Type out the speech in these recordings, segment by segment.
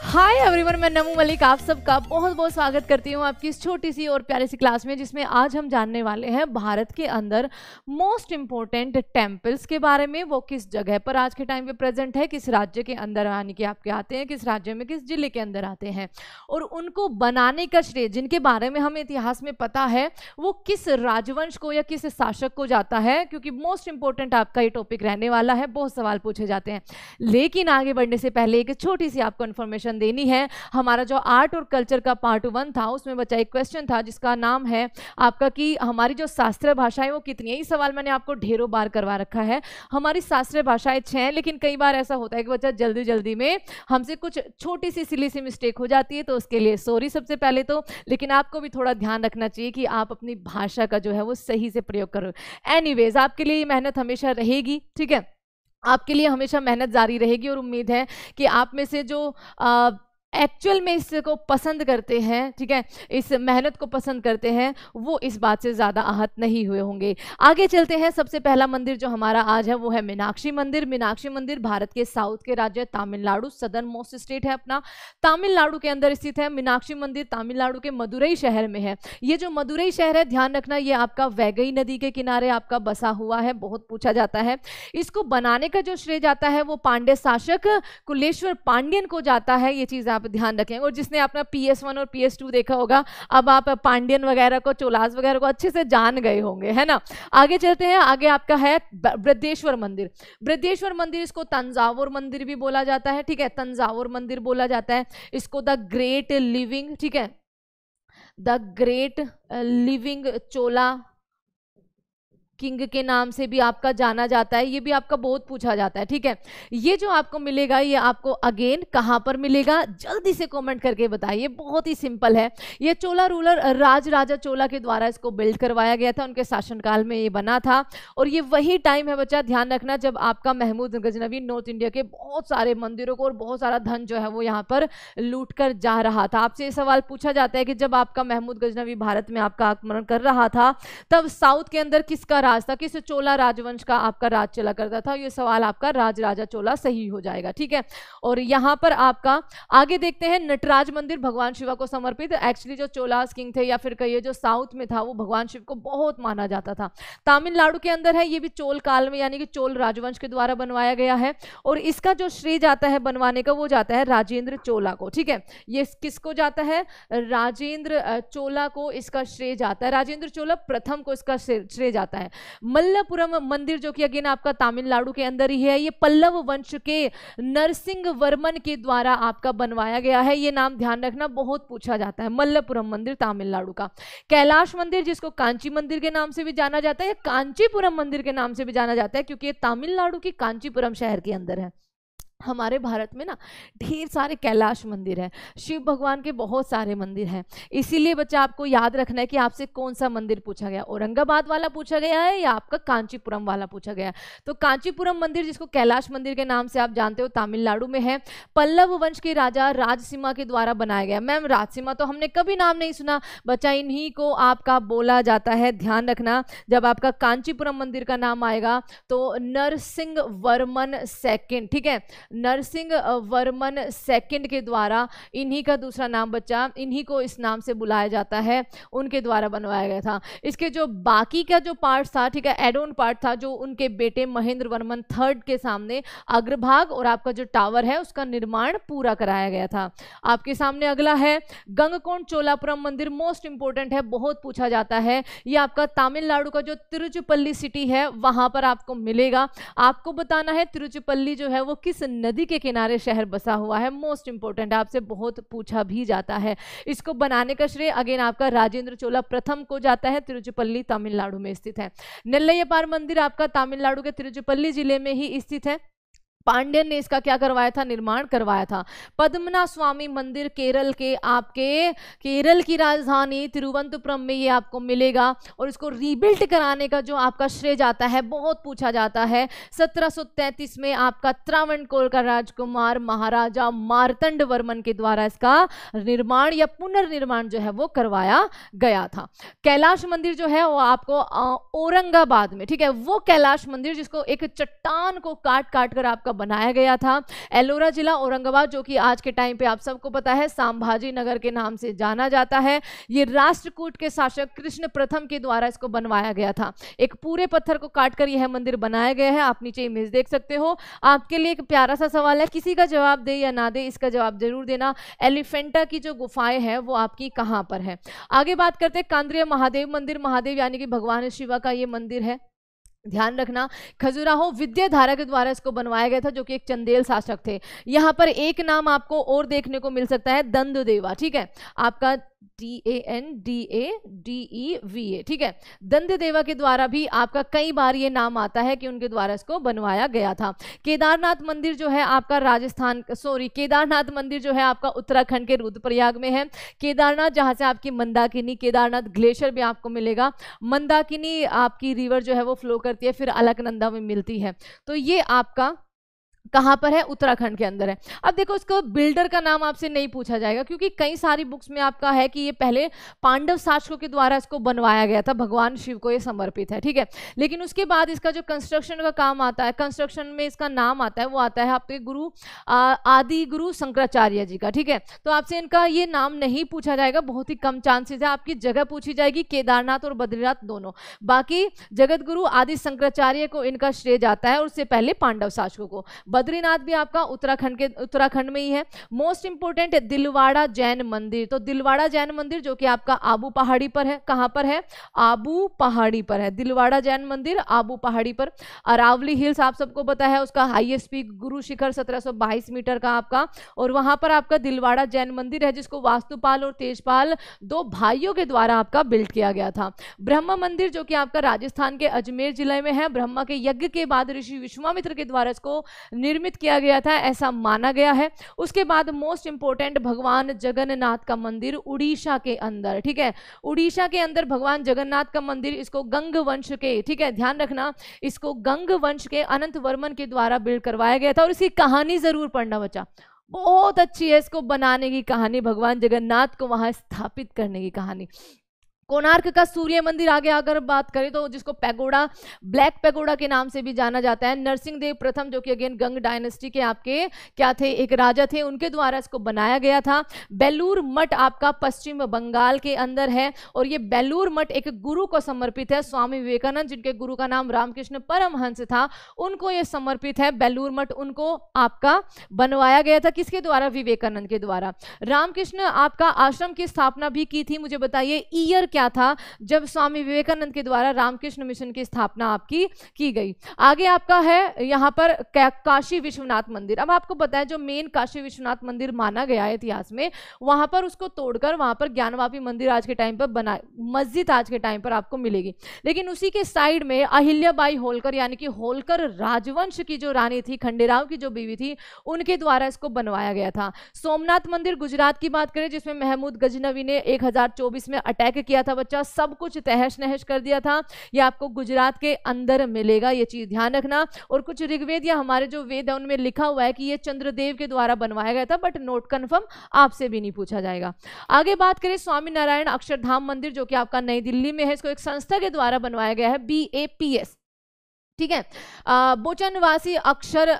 Hi everyone, मैं नमू मलिक आप सबका बहुत बहुत स्वागत करती हूँ आपकी इस छोटी सी और प्यारी सी क्लास में, जिसमें आज हम जानने वाले हैं भारत के अंदर मोस्ट इम्पोर्टेंट टेम्पल्स के बारे में। वो किस जगह पर आज के टाइम पे प्रेजेंट है, किस राज्य के अंदर यानी कि आपके आते हैं, किस राज्य में किस जिले के अंदर आते हैं, और उनको बनाने का श्रेय जिनके बारे में हमें इतिहास में पता है वो किस राजवंश को या किस शासक को जाता है, क्योंकि मोस्ट इंपॉर्टेंट आपका ये टॉपिक रहने वाला है। बहुत सवाल पूछे जाते हैं, लेकिन आगे बढ़ने से पहले एक छोटी सी आपको इन्फॉर्मेशन देनी है। हमारा जो आर्ट और कल्चर का पार्ट 1 था उसमें बच्चा एक क्वेश्चन था जिसका नाम है आपका कि हमारी जो शास्त्रीय भाषाएं वो कितनी है। ये सवाल मैंने आपको ढेरों बार करवा रखा है। हमारी शास्त्रीय भाषाएं 6 हैं, लेकिन कई बार ऐसा होता है कि बच्चा जल्दी जल्दी में हमसे कुछ छोटी सी सिली सी मिस्टेक हो जाती है, तो उसके लिए सॉरी सबसे पहले तो। लेकिन आपको भी थोड़ा ध्यान रखना चाहिए कि आप अपनी भाषा का जो है वो सही से प्रयोग करो। एनीवेज, आपके लिए ये मेहनत हमेशा रहेगी, ठीक है, आपके लिए हमेशा मेहनत जारी रहेगी। और उम्मीद है कि आप में से जो एक्चुअल में इसको पसंद करते हैं, ठीक है, इस मेहनत को पसंद करते हैं, वो इस बात से ज़्यादा आहत नहीं हुए होंगे। आगे चलते हैं। सबसे पहला मंदिर जो हमारा आज है वो है मीनाक्षी मंदिर। मीनाक्षी मंदिर भारत के साउथ के राज्य तमिलनाडु, सदर्न मोस्ट स्टेट है अपना, तमिलनाडु के अंदर स्थित है। मीनाक्षी मंदिर तमिलनाडु के मदुरई शहर में है। ये जो मदुरई शहर है, ध्यान रखना, ये आपका वैगई नदी के किनारे आपका बसा हुआ है। बहुत पूछा जाता है। इसको बनाने का जो श्रेय जाता है वो पांड्य शासक कुलेश्वर पांड्यन को जाता है। ये चीज़ आप ध्यान रखें। और जिसने अपना PS1 और PS2 देखा होगा, अब आप पांड्यन वगैरह को, चोलास वगैरह को अच्छे से जान गए होंगे, है ना। आगे चलते हैं। आगे आपका है बृहदेश्वर मंदिर। बृहदेश्वर मंदिर, इसको तंजावुर मंदिर भी बोला जाता है, ठीक है, तंजावुर मंदिर बोला जाता है। इसको द ग्रेट लिविंग, ठीक है, the great living Chola king के नाम से भी आपका जाना जाता है। ये भी आपका बहुत पूछा जाता है, ठीक है। ये जो आपको मिलेगा ये आपको अगेन कहाँ पर मिलेगा, जल्दी से कमेंट करके बताइए। बहुत ही सिंपल है। ये चोला रूलर राजा चोला के द्वारा इसको बिल्ड करवाया गया था, उनके शासनकाल में ये बना था। और ये वही टाइम है बच्चा, ध्यान रखना, जब आपका महमूद गजनवी नॉर्थ इंडिया के बहुत सारे मंदिरों को और बहुत सारा धन जो है वो यहाँ पर लूट कर जा रहा था। आपसे ये सवाल पूछा जाता है कि जब आपका महमूद गजनवी भारत में आपका आक्रमण कर रहा था, तब साउथ के अंदर किसका राज था, किस चोला राजवंश का आपका राज चला करता था। ये सवाल आपका राजा चोला सही हो जाएगा, ठीक है। और यहाँ पर आपका आगे देखते हैं नटराज मंदिर, भगवान शिवा को समर्पित। एक्चुअली जो चोलास किंग थे या फिर कहिए जो साउथ में था, वो भगवान शिव को बहुत माना जाता था। तमिलनाडु के अंदर है, ये भी चोल काल में यानी कि चोल राजवंश के द्वारा बनवाया गया है। और इसका जो श्रेय जाता है बनवाने का, वो जाता है राजेंद्र चोला को, ठीक है। ये किसको जाता है, राजेंद्र चोला को इसका श्रेय जाता है। राजेंद्र चोला प्रथम को इसका श्रेय जाता है। मल्लपुरम मंदिर जो कि अगेन आपका तमिलनाडु के अंदर ही है, ये पल्लव वंश के नरसिंह वर्मन के द्वारा आपका बनवाया गया है। ये नाम ध्यान रखना, बहुत पूछा जाता है। मल्लपुरम मंदिर तमिलनाडु का। कैलाश मंदिर, जिसको कांची मंदिर के नाम से भी जाना जाता है, कांचीपुरम मंदिर के नाम से भी जाना जाता है, क्योंकि ये तमिलनाडु की कांचीपुरम शहर के अंदर है। हमारे भारत में ना ढेर सारे कैलाश मंदिर हैं, शिव भगवान के बहुत सारे मंदिर हैं। इसीलिए बच्चा आपको याद रखना है कि आपसे कौन सा मंदिर पूछा गया, औरंगाबाद वाला पूछा गया है या आपका कांचीपुरम वाला पूछा गया है। तो कांचीपुरम मंदिर, जिसको कैलाश मंदिर के नाम से आप जानते हो, तमिलनाडु में है। पल्लव वंश के राजा राजसिम्हा के द्वारा बनाया गया। मैम राजसिम्हा तो हमने कभी नाम नहीं सुना बच्चा, इन्हीं को आपका बोला जाता है। ध्यान रखना, जब आपका कांचीपुरम मंदिर का नाम आएगा तो नरसिंह वर्मन सेकंड, ठीक है, नरसिंह वर्मन सेकंड के द्वारा इन्हीं का दूसरा नाम बच्चा, इन्हीं को इस नाम से बुलाया जाता है, उनके द्वारा बनवाया गया था। इसके जो बाकी का जो पार्ट था, ठीक है, एडोन पार्ट था, जो उनके बेटे महेंद्र वर्मन थर्ड के सामने अग्रभाग और आपका जो टावर है उसका निर्माण पूरा कराया गया था। आपके सामने अगला है गंगकोंड चोलापुरम मंदिर। मोस्ट इंपोर्टेंट है, बहुत पूछा जाता है। ये आपका तमिलनाडु का जो तिरुचिपल्ली सिटी है वहां पर आपको मिलेगा। आपको बताना है तिरुचिपल्ली जो है वो किस नदी के किनारे शहर बसा हुआ है। मोस्ट इंपोर्टेंट, आपसे बहुत पूछा भी जाता है। इसको बनाने का श्रेय अगेन आपका राजेंद्र चोला प्रथम को जाता है। तिरुचिपल्ली तमिलनाडु में स्थित है। नेल्लयप्पार मंदिर आपका तमिलनाडु के तिरुचिपल्ली जिले में ही स्थित है। पांड्यन ने इसका क्या करवाया था, निर्माण करवाया था। पद्मनाभ स्वामी मंदिर केरल के, आपके केरल की राजधानी तिरुवनंतपुरम में ये आपको मिलेगा। और इसको रीबिल्ड कराने का जो आपका श्रेय जाता है, बहुत पूछा जाता है। 1733 में आपका त्रावणकोर का राजकुमार महाराजा मार्तंड वर्मन के द्वारा इसका निर्माण या पुनर्निर्माण जो है वो करवाया गया था। कैलाश मंदिर जो है वो आपको औरंगाबाद में, ठीक है, वो कैलाश मंदिर जिसको एक चट्टान को काट काट कर आपका बनाया गया था। एलोरा जिला औरंगाबाद जो कि आज के टाइम पे आप सबको पता है संभाजी नगर के नाम से जाना जाता है। ये राष्ट्रकूट के शासक कृष्ण प्रथम के द्वारा इसको बनवाया गया था। एक पूरे पत्थर को काटकर यह मंदिर बनाया गया है। आप नीचे इमेज देख सकते हो। आपके लिए एक प्यारा सा सवाल है, किसी का जवाब दे या ना दे, इसका जवाब जरूर देना। एलिफेंटा की जो गुफाएं हैं वो आपकी कहां पर है? आगे बात करते हैं कांद्रिय महादेव मंदिर। महादेव यानी कि भगवान शिवा का ये मंदिर है, ध्यान रखना। खजुराहो विद्याधारा के द्वारा इसको बनवाया गया था, जो कि एक चंदेल शासक थे। यहाँ पर एक नाम आपको और देखने को मिल सकता है, दंददेवा, ठीक है, आपका DANDADEVA, ठीक है। दंददेवा के द्वारा भी आपका कई बार ये नाम आता है कि उनके द्वारा इसको बनवाया गया था। केदारनाथ मंदिर जो है आपका केदारनाथ मंदिर जो है आपका उत्तराखंड के रुद्रप्रयाग में है। केदारनाथ जहां से आपकी मंदाकिनी केदारनाथ ग्लेशियर भी आपको मिलेगा। मंदाकिनी आपकी रिवर जो है वो फ्लो करती है, फिर अलकनंदा में मिलती है। तो ये आपका कहां पर है? उत्तराखंड के अंदर है। अब देखो, इसको बिल्डर का नाम आपसे नहीं पूछा जाएगा, क्योंकि कई सारी बुक्स में आपका है कि ये पहले पांडव शासकों के द्वारा इसको बनवाया गया था, भगवान शिव को ये समर्पित है, ठीक है। लेकिन उसके बाद इसका जो कंस्ट्रक्शन का काम आता है, कंस्ट्रक्शन में इसका नाम आता है, वो आता है आपके गुरु आदि गुरु शंकराचार्य जी का, ठीक है। तो आपसे इनका ये नाम नहीं पूछा जाएगा, बहुत ही कम चांसेस है। आपकी जगह पूछी जाएगी, केदारनाथ और बद्रीनाथ दोनों। बाकी जगत गुरु आदि शंकराचार्य को इनका श्रेय जाता है, और उससे पहले पांडव शासकों को। बद्रीनाथ भी आपका उत्तराखंड में ही है। मोस्ट इंपोर्टेंट दिलवाड़ा जैन मंदिर। तो दिलवाड़ा जैन मंदिर जो कि आपका आबू पहाड़ी पर है। कहां पर है? आबू पहाड़ी पर है। दिलवाड़ा जैन मंदिर आबू पहाड़ी पर। अरावली हिल्स आप सबको पता है, उसका highest peak Guru Shikhar 1722 metre का आपका, और वहां पर आपका दिलवाड़ा जैन मंदिर है, जिसको वास्तुपाल और तेजपाल दो भाइयों के द्वारा आपका बिल्ड किया गया था। ब्रह्मा मंदिर जो कि आपका राजस्थान के अजमेर जिले में है। ब्रह्मा के यज्ञ के बाद ऋषि विश्वामित्र के द्वारा इसको निर्मित किया गया था, ऐसा माना गया है। उसके बाद मोस्ट इंपोर्टेंट भगवान जगन्नाथ का मंदिर उड़ीसा के अंदर, ठीक है। उड़ीसा के अंदर भगवान जगन्नाथ का मंदिर, इसको गंग वंश के, ठीक है, ध्यान रखना, इसको गंग वंश के अनंत वर्मन के द्वारा बिल्ड करवाया गया था। और इसकी कहानी जरूर पढ़ना बच्चा, बहुत अच्छी है। इसको बनाने की कहानी, भगवान जगन्नाथ को वहां स्थापित करने की कहानी। कोणार्क का सूर्य मंदिर आगे अगर बात करें तो जिसको पैगोडा, ब्लैक पैगोडा के नाम से भी जाना जाता है। नरसिंह देव प्रथम जो कि अगेन गंग डायनेस्टी के आपके क्या थे, एक राजा थे, उनके द्वारा इसको बनाया गया था। बेलूर मठ आपका पश्चिम बंगाल के अंदर है, और ये बेलूर मठ एक गुरु को समर्पित है, स्वामी विवेकानंद, जिनके गुरु का नाम रामकृष्ण परमहंस था, उनको ये समर्पित है। बेलूर मठ उनको आपका बनवाया गया था, किसके द्वारा? विवेकानंद के द्वारा। रामकृष्ण आपका आश्रम की स्थापना भी की थी। मुझे बताइए ईयर क्या था जब स्वामी विवेकानंद के द्वारा रामकृष्ण मिशन की स्थापना आपकी की गई। आगे आपका है यहाँ पर काशी विश्वनाथ मंदिर। अब आपको पता है जो मेन काशी विश्वनाथ मंदिर माना गया है इतिहास में, वहां पर उसको तोड़कर वहां पर ज्ञानवापी मंदिर आज के टाइम पर बना, मस्जिद आज के टाइम पर आपको मिलेगी। लेकिन उसी के साइड में अहिल्याबाई होलकर यानी कि होलकर राजवंश की जो रानी थी, खंडेराव की जो बीवी थी, उनके द्वारा इसको बनवाया गया था। सोमनाथ मंदिर गुजरात की बात करें, जिसमें महमूद गजनवी ने 1024 में अटैक किया था बच्चा, सब कुछ तहस नहस कर दिया था। ये आपको गुजरात के अंदर मिलेगा, ये चीज ध्यान रखना। और कुछ ऋग्वेद या हमारे जो वेद है उनमें लिखा हुआ है कि ये चंद्रदेव के द्वारा बनवाया गया था, बट नोट कंफर्म आपसे भी नहीं पूछा जाएगा। आगे बात करें स्वामी नारायण अक्षरधाम मंदिर जो कि आपका नई दिल्ली में है, इसको एक संस्था के द्वारा बनवाया गया है, BAPS, ठीक है। बोचनवासी अक्षर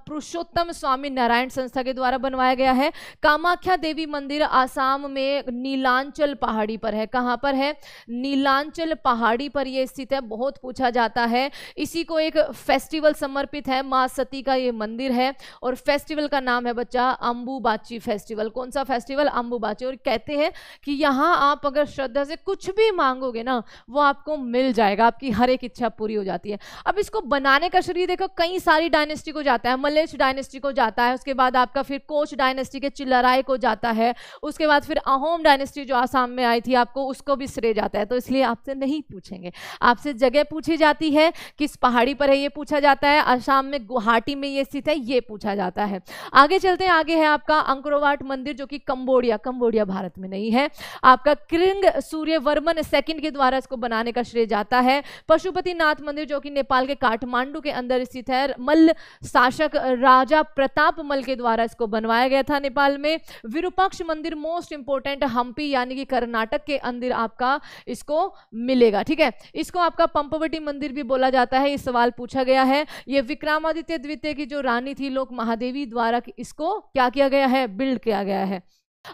पुरुषोत्तम स्वामी नारायण संस्था के द्वारा बनवाया गया है। कामाख्या देवी मंदिर आसाम में नीलांचल पहाड़ी पर है। कहाँ पर है? नीलांचल पहाड़ी पर ये स्थित है, बहुत पूछा जाता है। इसी को एक फेस्टिवल समर्पित है, माँ सती का ये मंदिर है, और फेस्टिवल का नाम है बच्चा अंबुबाची फेस्टिवल। कौन सा फेस्टिवल? अंबुबाची। और कहते हैं कि यहाँ आप अगर श्रद्धा से कुछ भी मांगोगे ना, वो आपको मिल जाएगा, आपकी हर एक इच्छा पूरी हो जाती है। अब इसको बनाने का श्रेय देखो कई सारी डायनेस्टी को जाता है, मलेश डायनेस्टी को जाता है, उसके बाद आपका फिर कोच डायनेस्टी के चिल्लाराय को जाता है, उसके बाद फिर अहोम डायनेस्टी जो आसाम में आई थी आपको उसको भी श्रेय जाता है। तो इसलिए आपसे नहीं पूछेंगे, आपसे जगह पूछी जाती है, किस पहाड़ी पर है ये पूछा जाता है, आसाम में गुवाहाटी में ये स्थित है ये पूछा जाता है। आगे चलते हैं, आगे है आपका अंकोरवाट मंदिर जो कि कंबोडिया भारत में नहीं है, आपका किंग सूर्यवर्मन II के द्वारा इसको बनाने का श्रेय जाता है। पशुपतिनाथ मंदिर जो कि नेपाल के काठमांडू के अंदर स्थित है। मल्ल शासक राजा प्रताप मल के द्वारा इसको बनवाया गया था नेपाल में। विरूपाक्ष मंदिर मोस्ट इंपोर्टेंट हम्पी यानी कि कर्नाटक के अंदर आपका इसको मिलेगा। ठीक है, इसको आपका पंपवटी मंदिर भी बोला जाता है। इस सवाल पूछा गया है। ये विक्रमादित्य द्वितीय की जो रानी थी लोक महादेवी द्वारा इसको क्या किया गया है, बिल्ड किया गया है।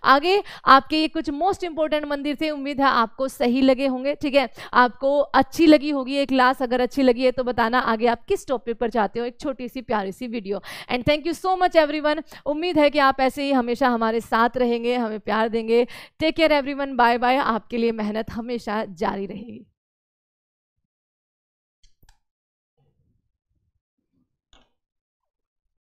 आगे आपके ये कुछ मोस्ट इंपोर्टेंट मंदिर थे, उम्मीद है आपको सही लगे होंगे। ठीक है, आपको अच्छी लगी होगी ये क्लास। अगर अच्छी लगी है तो बताना आगे आप किस टॉपिक पर चाहते हो, एक छोटी सी प्यारी सी video. And thank you so much everyone. उम्मीद है कि आप ऐसे ही हमेशा हमारे साथ रहेंगे, हमें प्यार देंगे। Take care everyone, bye bye. आपके लिए मेहनत हमेशा जारी रहेगी।